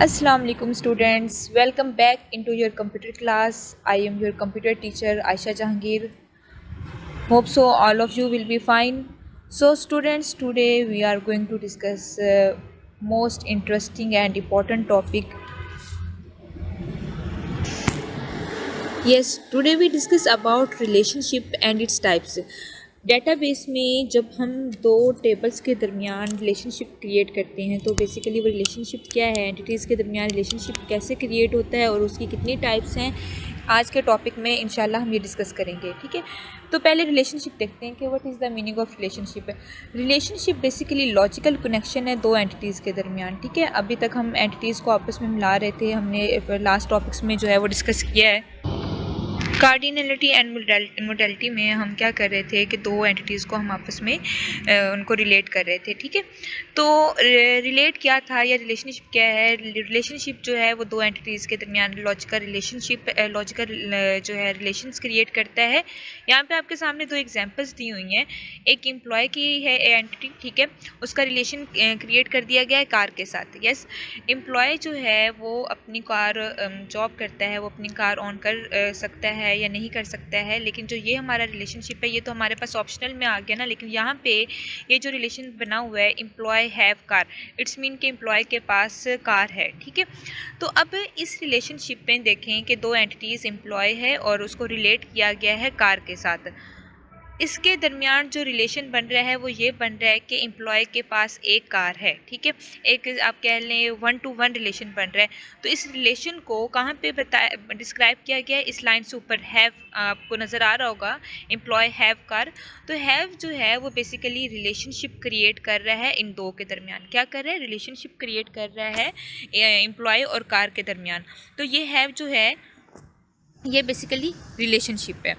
Assalamu alaikum students, welcome back into your computer class. I am your computer teacher Aisha Jahangir. Hope so all of you will be fine. So students, today we are going to discuss most interesting and important topic. Yes, today we discuss about relationship and its types. Database में जब हम दो tables के दरमियान relationship create करते हैं तो basically वो रिलेशनशिप क्या है, एंटिटीज़ के दरमियान रिलेशनशिप कैसे क्रिएट होता है और उसकी कितनी टाइप्स हैं, आज के टॉपिक में इंशाल्लाह हम ये डिस्कस करेंगे। ठीक है, तो पहले रिलेशनशिप देखते हैं कि what is the meaning of relationship. Relationship basically logical connection है दो एंटिटीज़ के दरमियान। ठीक है, अभी तक हम एंटिटीज़ को आपस में मिला रहे थे, हमने लास्ट टॉपिक्स में जो है वो डिस्कस किया है। कार्डिनलिटी एंड मोडालिटी में हम क्या कर रहे थे कि दो एंटिटीज़ को हम आपस में उनको रिलेट कर रहे थे। ठीक है, तो रिलेट क्या था या रिलेशनशिप क्या है? रिलेशनशिप जो है वो दो एंटिटीज़ के दरमियान लॉजिकल रिलेशनशिप जो है रिलेशंस क्रिएट करता है। यहाँ पे आपके सामने दो एग्जांपल्स दी हुई हैं। एक एम्प्लॉय की है एंटिटी, ठीक है, उसका रिलेशन क्रिएट कर दिया गया है कार के साथ। यस, एम्प्लॉय जो है वो अपनी कार जॉब करता है, वो अपनी कार ऑन कर सकता है या नहीं कर सकता है, लेकिन जो ये हमारा रिलेशनशिप है ये तो हमारे पास ऑप्शनल में आ गया ना। लेकिन यहाँ पे ये जो रिलेशन बना हुआ है employ have car, it's mean कि एम्प्लॉय के पास कार है। ठीक है, तो अब इस रिलेशनशिप में देखें कि दो एंटिटीज़ एम्प्लॉय है और उसको रिलेट किया गया है कार के साथ। इसके दरमियान जो रिलेशन बन रहा है वो ये बन रहा है कि एम्प्लॉय के पास एक कार है। ठीक है, एक आप कह लें 1-to-1 रिलेशन बन रहा है। तो इस रिलेशन को कहाँ पे बताया डिस्क्राइब किया गया है? इस लाइन से ऊपर हैव आपको नज़र आ रहा होगा, एम्प्लॉय हैव कार। तो हैव जो है वो बेसिकली रिलेशनशिप क्रिएट कर रहा है इन दो के दरमियान। क्या कर रहा है? रिलेशनशिप क्रिएट कर रहा है एम्प्लॉय और कार के दरमियान। तो ये हैव जो है ये बेसिकली रिलेशनशिप है।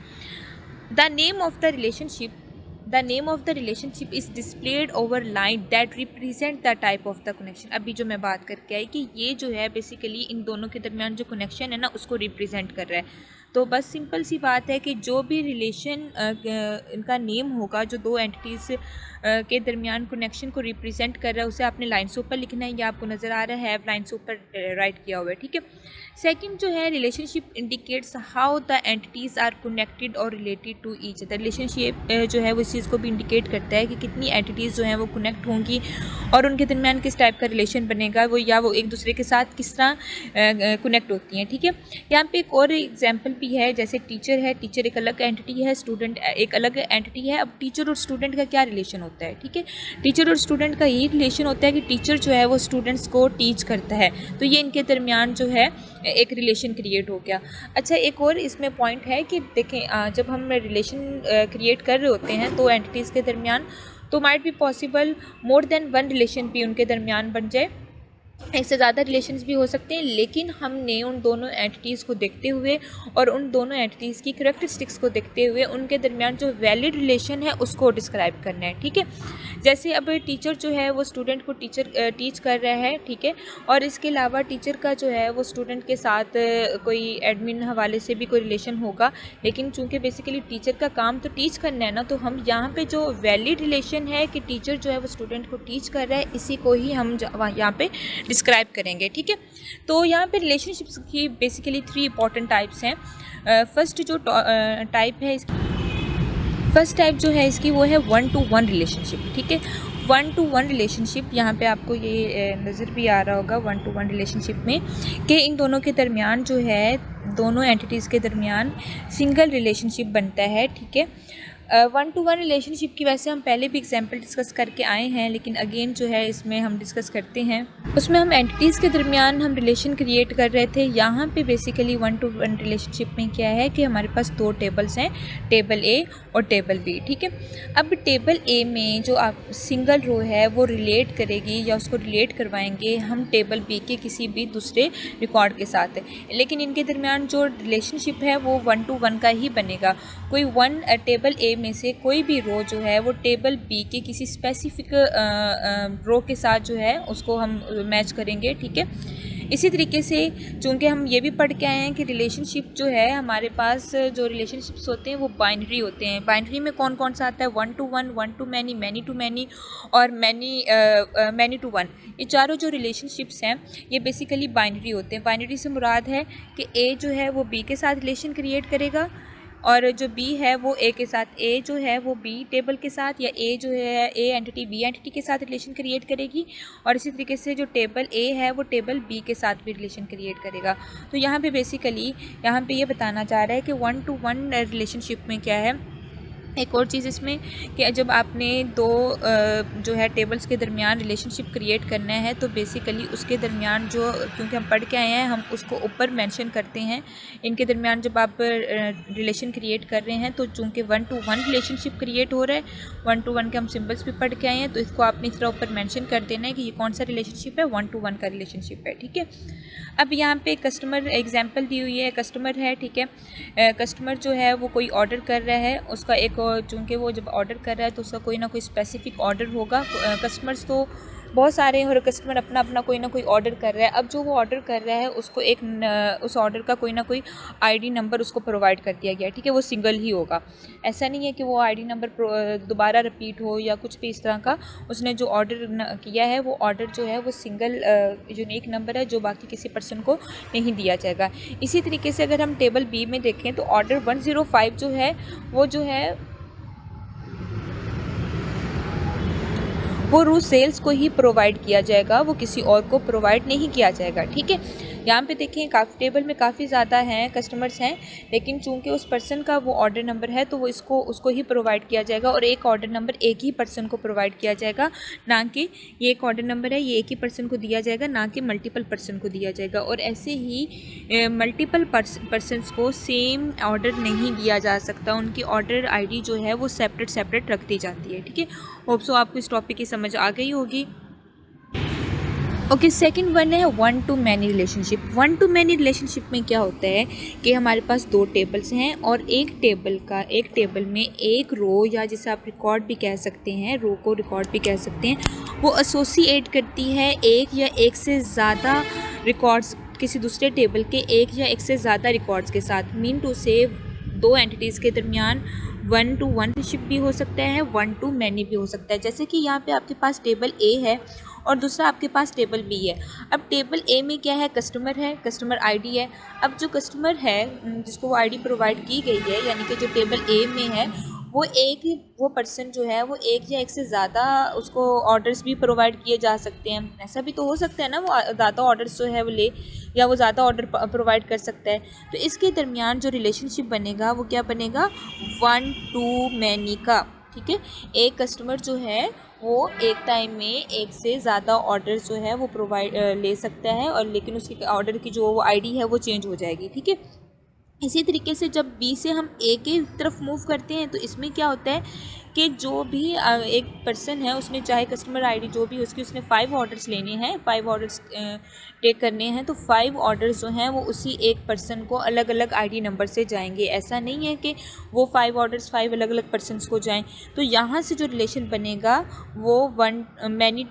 The name of the relationship is displayed over line that represent the type of the connection। अभी जो मैं बात करके आई कि ये जो है बेसिकली इन दोनों के दरमियान जो कनेक्शन है ना उसको रिप्रेजेंट कर रहा है। तो बस सिंपल सी बात है कि जो भी रिलेशन इनका नेम होगा जो दो एंटिटीज़ के दरमियान कनेक्शन को रिप्रेजेंट कर रहा है उसे आपने लाइन से ऊपर लिखना है। ये आपको नज़र आ रहा है लाइन से ऊपर राइट किया हुआ है। ठीक है, सेकंड जो है relationship indicates how the entities are connected और related to each other. Relationship जो है वो इस चीज़ को भी इंडिकेट करता है कि कितनी एंटिटीज़ जो हैं वो कनेक्ट होंगी और उनके दरमियान किस टाइप का रिलेशन बनेगा वो, या वो एक दूसरे के साथ किस तरह कनेक्ट होती हैं। ठीक है, यहाँ पे एक और एग्जाम्पल भी है, जैसे टीचर है, टीचर एक अलग एंटिटी है, स्टूडेंट एक अलग एंटिटी है। अब टीचर और स्टूडेंट का क्या रिलेशन होता है? ठीक है, टीचर और स्टूडेंट का यही रिलेशन होता है कि टीचर जो है वो स्टूडेंट्स को टीच करता है। तो ये इनके दरमियान जो है एक रिलेशन क्रिएट हो गया। अच्छा, एक और इसमें पॉइंट है कि देखें जब हम रिलेशन क्रिएट कर रहे होते हैं तो एंटिटीज़ के दरमियान तो might be possible more than one relation भी उनके दरमियान बन जाए, एक से ज़्यादा रिलेशंस भी हो सकते हैं। लेकिन हमने उन दोनों एंटिटीज़ को देखते हुए और उन दोनों एंटिटीज़ की करैक्टरिस्टिक्स को देखते हुए उनके दरमियान जो वैलिड रिलेशन है उसको डिस्क्राइब करना है। ठीक है, जैसे अब टीचर जो है वो स्टूडेंट को टीच कर रहा है। ठीक है, और इसके अलावा टीचर का जो है वो स्टूडेंट के साथ कोई एडमिन हवाले से भी कोई रिलेशन होगा, लेकिन चूँकि बेसिकली टीचर का काम तो टीच करना है ना, तो हम यहाँ पर जो वैलिड रिलेशन है कि टीचर जो है वो स्टूडेंट को टीच कर रहा है, इसी को ही हम यहाँ पर डिस्क्राइब करेंगे। ठीक है, तो यहाँ पे रिलेशनशिप्स की बेसिकली 3 इंपॉर्टेंट टाइप्स हैं। फर्स्ट जो टाइप है इसकी, फर्स्ट टाइप जो है इसकी वो है 1-to-1 रिलेशनशिप। ठीक है, 1-to-1 रिलेशनशिप, यहाँ पे आपको ये नज़र भी आ रहा होगा 1-to-1 रिलेशनशिप में कि इन दोनों के दरमियान जो है दोनों एंटिटीज़ के दरमियान सिंगल रिलेशनशिप बनता है। ठीक है, 1-to-1 रिलेशनशिप की वैसे हम पहले भी एग्जांपल डिस्कस करके आए हैं, लेकिन अगेन जो है इसमें हम डिस्कस करते हैं। उसमें हम एंटिटीज़ के दरमियान हम रिलेशन क्रिएट कर रहे थे। यहाँ पे बेसिकली 1-to-1 रिलेशनशिप में क्या है कि हमारे पास दो टेबल्स हैं, टेबल ए और टेबल बी। ठीक है, अब टेबल ए में जो आप सिंगल रो है वो रिलेट करेगी या उसको रिलेट करवाएंगे हम टेबल बी के किसी भी दूसरे रिकॉर्ड के साथ, लेकिन इनके दरमियान जो रिलेशनशिप है वो 1-to-1 का ही बनेगा। कोई टेबल ए में से कोई भी रो जो है वो टेबल बी के किसी स्पेसिफिक रो के साथ जो है उसको हम मैच करेंगे। ठीक है, इसी तरीके से चूँकि हम ये भी पढ़ के आए हैं कि रिलेशनशिप जो है हमारे पास जो रिलेशनशिप्स होते हैं वो बाइनरी होते हैं। बाइनरी में कौन कौन सा आता है? 1 to 1, 1 to many to many और मैनी टू वन। ये चारों जो रिलेशनशिप्स हैं ये बेसिकली बाइनरी होते हैं। बाइनरी से मुराद है कि ए जो है वो बी के साथ रिलेशन क्रिएट करेगा और जो बी है वो ए के साथ, ए जो है वो बी टेबल के साथ, या ए जो है ए एंटिटी बी एंटिटी के साथ रिलेशन क्रिएट करेगी, और इसी तरीके से जो टेबल ए है वो टेबल बी के साथ भी रिलेशन क्रिएट करेगा। तो यहाँ पे बेसिकली यहाँ पे ये बताना चाह रहा है कि 1 to 1 रिलेशनशिप में क्या है। एक और चीज़ इसमें कि जब आपने दो जो है टेबल्स के दरमियान रिलेशनशिप क्रिएट करना है तो बेसिकली उसके दरमियान जो, क्योंकि हम पढ़ के आए हैं, हम उसको ऊपर मेंशन करते हैं। इनके दरमियान जब आप रिलेशन क्रिएट कर रहे हैं तो चूँकि 1 to 1 रिलेशनशिप क्रिएट हो रहा है, 1 to 1 के हम सिम्बल्स भी पढ़ के आए हैं, तो इसको आपने इस तरह ऊपर मेंशन कर देना है कि ये कौन सा रिलेशनशिप है, 1 to 1 का रिलेशनशिप है। ठीक है। अब यहाँ पे कस्टमर एग्जांपल दी हुई है, कस्टमर है। ठीक है। कस्टमर जो है वो कोई ऑर्डर कर रहा है, उसका एक, चूँकि वो जब ऑर्डर कर रहा है तो उसका कोई ना कोई स्पेसिफिक ऑर्डर होगा। कस्टमर्स तो बहुत सारे हैं और कस्टमर अपना अपना कोई ना कोई ऑर्डर कर रहा है। अब जो वो ऑर्डर कर रहा है उसको उस ऑर्डर का कोई ना कोई आईडी नंबर उसको प्रोवाइड कर दिया गया। ठीक है। वो सिंगल ही होगा, ऐसा नहीं है कि वो आईडी नंबर दोबारा रिपीट हो या कुछ भी इस तरह का। उसने जो ऑर्डर किया है वो ऑर्डर जो है वो सिंगल यूनिक नंबर है जो बाकी किसी पर्सन को नहीं दिया जाएगा। इसी तरीके से अगर हम टेबल बी में देखें तो ऑर्डर 105 जो है वो रूस सेल्स को ही प्रोवाइड किया जाएगा, वो किसी और को प्रोवाइड नहीं किया जाएगा। ठीक है। यहाँ पे देखें टेबल में काफ़ी ज़्यादा हैं कस्टमर्स हैं, लेकिन चूंकि उस पर्सन का वो ऑर्डर नंबर है तो वो उसको ही प्रोवाइड किया जाएगा, और एक ऑर्डर नंबर एक ही पर्सन को प्रोवाइड किया जाएगा, ना कि ये एक ऑर्डर नंबर है ये एक ही पर्सन को दिया जाएगा, ना कि मल्टीपल पर्सन को दिया जाएगा। और ऐसे ही मल्टीपल पर्सनस को सेम ऑर्डर नहीं दिया जा सकता, उनकी ऑर्डर ID जो है वो सेपरेट रख दी जाती है। ठीक है। होप सो आपको इस टॉपिक की समझ आ गई होगी। ओके, सेकंड वन है 1 to many relationship. 1 to many relationship में क्या होता है कि हमारे पास दो टेबल्स हैं और एक टेबल में एक रो, या जिसे आप रिकॉर्ड भी कह सकते हैं, रो को रिकॉर्ड भी कह सकते हैं, वो एसोसिएट करती है एक या एक से ज़्यादा रिकॉर्ड्स किसी दूसरे टेबल के एक या एक से ज़्यादा रिकॉर्ड्स के साथ। मीन टू से दो एंटिटीज़ के दरमियान 1 to 1 रिलेशनशिप भी हो सकता है, 1 to many भी हो सकता है। जैसे कि यहाँ पे आपके पास टेबल A है और दूसरा आपके पास टेबल B है। अब टेबल A में क्या है, कस्टमर ID है। अब जो कस्टमर है जिसको वो ID प्रोवाइड की गई है, यानी कि जो टेबल A में है वो पर्सन जो है वो एक या एक से ज़्यादा उसको ऑर्डर्स भी प्रोवाइड किए जा सकते हैं। ऐसा भी तो हो सकता है ना, वो ज़्यादा ऑर्डर्स जो है वो ले, या वो ज़्यादा ऑर्डर प्रोवाइड कर सकता है। तो इसके दरमियान जो रिलेशनशिप बनेगा वो क्या बनेगा, 1 to many का। ठीक है। एक कस्टमर जो है वो एक टाइम में एक से ज़्यादा ऑर्डर जो है वो प्रोवाइड ले सकता है, और लेकिन उसकी ऑर्डर की जो ID है वो चेंज हो जाएगी। ठीक है। इसी तरीके से जब B से हम A के तरफ मूव करते हैं तो इसमें क्या होता है कि जो भी एक पर्सन है उसने, चाहे कस्टमर ID जो भी उसने 5 ऑर्डर्स लेने हैं, 5 ऑर्डर्स टेक करने हैं, तो 5 ऑर्डर्स जो हैं वो उसी एक पर्सन को अलग अलग ID नंबर से जाएंगे। ऐसा नहीं है कि वो 5 ऑर्डर्स 5 अलग अलग पर्सनस को जाएं। तो यहाँ से जो रिलेशन बनेगा वो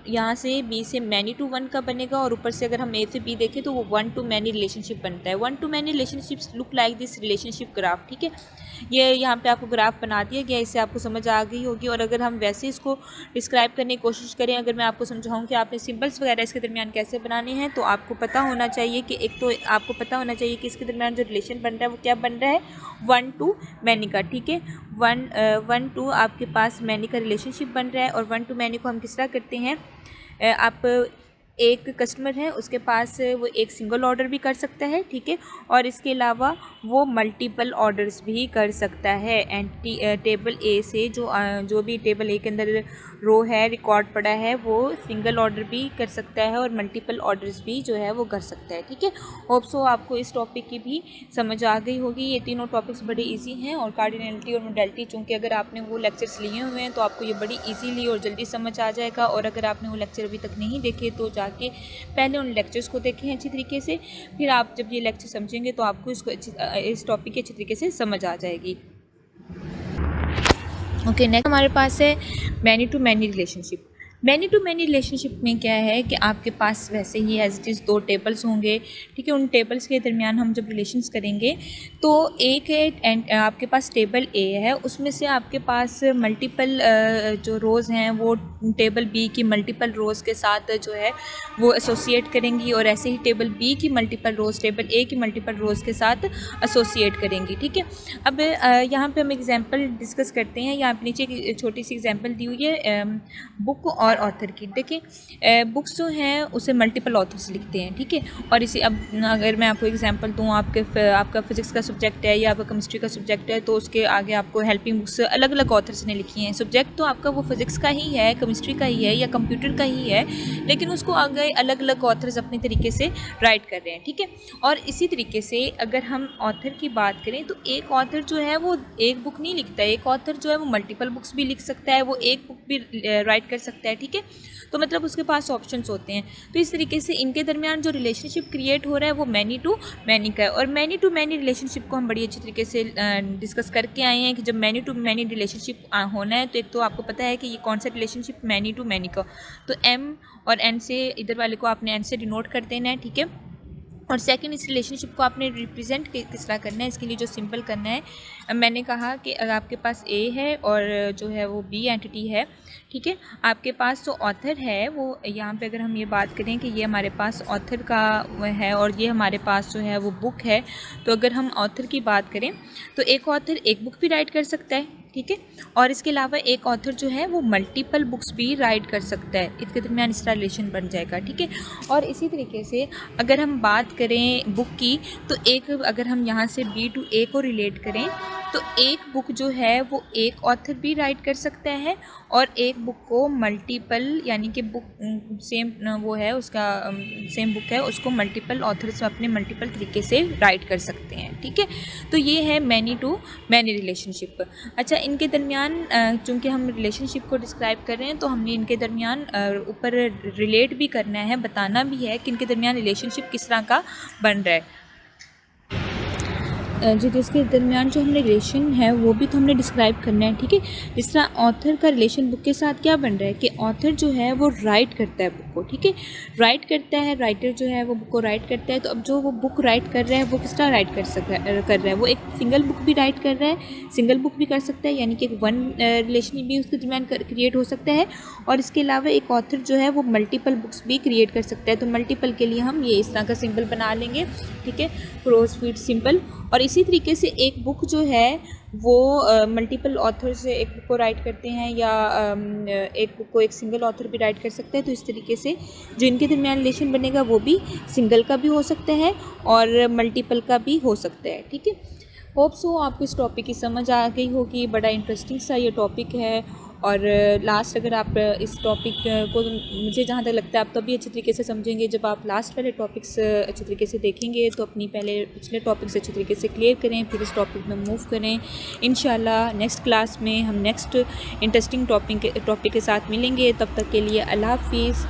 यहाँ से B से मैनी टू 1 का बनेगा, और ऊपर से अगर हम A से B देखें तो वो 1 to many रिलेशनशिप बनता है। 1 to many relationships look like this relationship graph. ठीक है। ये यहाँ पे आपको ग्राफ बना दिया गया, इससे आपको समझ आ गई होगी। और अगर हम वैसे इसको डिस्क्राइब करने की कोशिश करें, अगर मैं आपको समझाऊँ कि आपने सिंबल्स वगैरह इसके दरमियान कैसे बनाने हैं, तो आपको पता होना चाहिए कि आपको पता होना चाहिए कि इसके दरमियान जो रिलेशन बन रहा है वो क्या बन रहा है, 1 to many का। ठीक है। 1 to आपके पास मैनी का रिलेशनशिप बन रहा है, और 1 to many को हम किस तरह करते हैं, आप एक कस्टमर है उसके पास वो एक सिंगल ऑर्डर भी कर सकता है। ठीक है। और इसके अलावा वो मल्टीपल ऑर्डर्स भी कर सकता है। टेबल A से जो भी टेबल A के अंदर रो है, रिकॉर्ड पड़ा है, वो सिंगल ऑर्डर भी कर सकता है और मल्टीपल ऑर्डर्स भी जो है वो कर सकता है। ठीक है। होप सो आपको इस टॉपिक की भी समझ आ गई होगी। ये तीनों टॉपिक्स बड़े ईजी हैं, और कार्डिनलिटी और मोडेलिटी चूँकि अगर आपने वो लेक्चर्स लिए हुए हैं तो आपको ये बड़ी ईजीली और जल्दी समझ आ जाएगा। और अगर आपने वो लेक्चर अभी तक नहीं देखे तो जाके पहले उन लेक्चर्स को देखें अच्छी तरीके से, फिर आप जब ये लेक्चर समझेंगे तो आपको इस टॉपिक की अच्छी तरीके से समझ आ जाएगी। ओके, नेक्स्ट हमारे पास है many to many relationship. Many to many relationship में क्या है कि आपके पास वैसे ही एज इट इज़ 2 टेबल्स होंगे, ठीक है। उन टेबल्स के दरमियान हम जब रिलेशंस करेंगे तो एक है एंड आपके पास टेबल ए है, उसमें से आपके पास मल्टीपल जो रोज़ हैं वो टेबल बी की मल्टीपल रोज़ के साथ जो है वो एसोसिएट करेंगी, और ऐसे ही टेबल बी की मल्टीपल रोज़ टेबल ए की मल्टीपल रोज़ के साथ एसोसिएट करेंगी, ठीक है। अब यहाँ पे हम एग्जांपल डिस्कस करते हैं। यहाँ पे नीचे एक छोटी सी एग्जांपल दी हुई है बुक और ऑथर की। देखिए बुक्स जो हैं उसे मल्टीपल ऑथर्स लिखते हैं, ठीक है। और इसी अब अगर मैं आपको एग्जांपल दूँ, आपका फिज़िक्स का सब्जेक्ट है या आपका केमिस्ट्री का सब्जेक्ट है, तो उसके आगे आपको हेल्पिंग बुक्स अलग अलग ऑथर्स ने लिखी हैं। सब्जेक्ट तो आपका वो फिज़िक्स का ही है, केमिस्ट्री का ही है या कंप्यूटर का ही है, लेकिन उसको आगे अलग अलग ऑथर्स अपने तरीके से राइट कर रहे हैं, ठीक है। और इसी तरीके से अगर हम ऑथर की बात करें तो एक ऑथर जो है वो एक बुक नहीं लिखता है, एक ऑथर जो है वो मल्टीपल बुक्स भी लिख सकता है, वो एक बुक भी राइट कर सकता है, ठीक है। तो मतलब उसके पास ऑप्शंस होते हैं। तो इस तरीके से इनके दरमियान जो रिलेशनशिप क्रिएट हो रहा है वो मैनी टू मैनी का है। और मैनी टू मैनी रिलेशनशिप को हम बड़ी अच्छी तरीके से डिस्कस करके आए हैं कि जब मैनी टू मैनी रिलेशनशिप होना है तो एक तो आपको पता है कि ये कौन सा रिलेशनशिप मैनी टू मैनी का, तो एम और एन से इधर वाले को आपने एन से डिनोट कर देना है, ठीक है। और सेकंड, इस रिलेशनशिप को आपने रिप्रेजेंट किस तरह करना है, इसके लिए जो सिंपल करना है, मैंने कहा कि अगर आपके पास ए है और जो है वो बी एंटिटी है, ठीक है। आपके पास जो ऑथर है वो यहाँ पे अगर हम ये बात करें कि ये हमारे पास ऑथर का है और ये हमारे पास जो है वो बुक है, तो अगर हम ऑथर की बात करें तो एक ऑथर एक बुक भी राइट कर सकता है, ठीक है। और इसके अलावा एक ऑथर जो है वो मल्टीपल बुक्स भी राइट कर सकता है, इसके दरमियान इसका रिलेशन बन जाएगा, ठीक है। और इसी तरीके से अगर हम बात करें बुक की, तो एक अगर हम यहाँ से बी टू ए को रिलेट करें तो एक बुक जो है वो एक ऑथर भी राइट कर सकता है और एक बुक को मल्टीपल, यानी कि बुक सेम वो है उसका सेम बुक है, उसको मल्टीपल ऑथर्स अपने मल्टीपल तरीके से राइट कर सकते हैं, ठीक है। तो ये है मैनी टू मैनी रिलेशनशिप। अच्छा, इनके दरमियान चूँकि हम रिलेशनशिप को डिस्क्राइब कर रहे हैं तो हमने इनके दरमियान ऊपर रिलेट भी करना है, बताना भी है कि इनके दरमियान रिलेशनशिप किस तरह का बन रहा है। जो जिसके दरमियान जो हमने रिलेशन है वो भी तो हमने डिस्क्राइब करना है, ठीक है। जिस तरह ऑथर का रिलेशन बुक के साथ क्या बन रहा है कि ऑथर जो है वो राइट करता है बुक को, ठीक है, राइट करता है, राइटर जो है वो बुक को राइट करता है। तो अब जो वो बुक राइट कर रहा है वो किस तरह राइट कर रहा है, वो एक सिंगल बुक भी राइट कर रहा है, सिंगल बुक भी कर सकता है, यानी कि एक वन रिलेशन भी उसके दरमियान क्रिएट हो सकता है। और इसके अलावा एक ऑथर जो है वो मल्टीपल बुक्स भी क्रिएट कर सकता है। तो मल्टीपल के लिए हम ये इस तरह का सिंबल बना लेंगे, ठीक है, क्रॉस फीट सिंबल। और इसी तरीके से एक बुक जो है वो मल्टीपल ऑथर से एक बुक को राइट करते हैं या एक बुक को एक सिंगल ऑथर भी राइट कर सकता है। तो इस तरीके से जो इनके दरमियान रिलेशन बनेगा वो भी सिंगल का भी हो सकता है और मल्टीपल का भी हो सकता है, ठीक है। होप सो आपको इस टॉपिक की समझ आ गई होगी। बड़ा इंटरेस्टिंग सा ये टॉपिक है और लास्ट अगर आप इस टॉपिक को, मुझे जहाँ तक लगता है आप तभी अच्छे तरीके से समझेंगे जब आप लास्ट वाले टॉपिक्स अच्छे तरीके से देखेंगे। तो अपनी पहले पिछले टॉपिक्स अच्छे तरीके से क्लियर करें, फिर इस टॉपिक में मूव करें। इंशाल्लाह नेक्स्ट क्लास में हम नेक्स्ट इंटरेस्टिंग टॉपिक के साथ मिलेंगे। तब तक के लिए अल्लाह हाफिज़।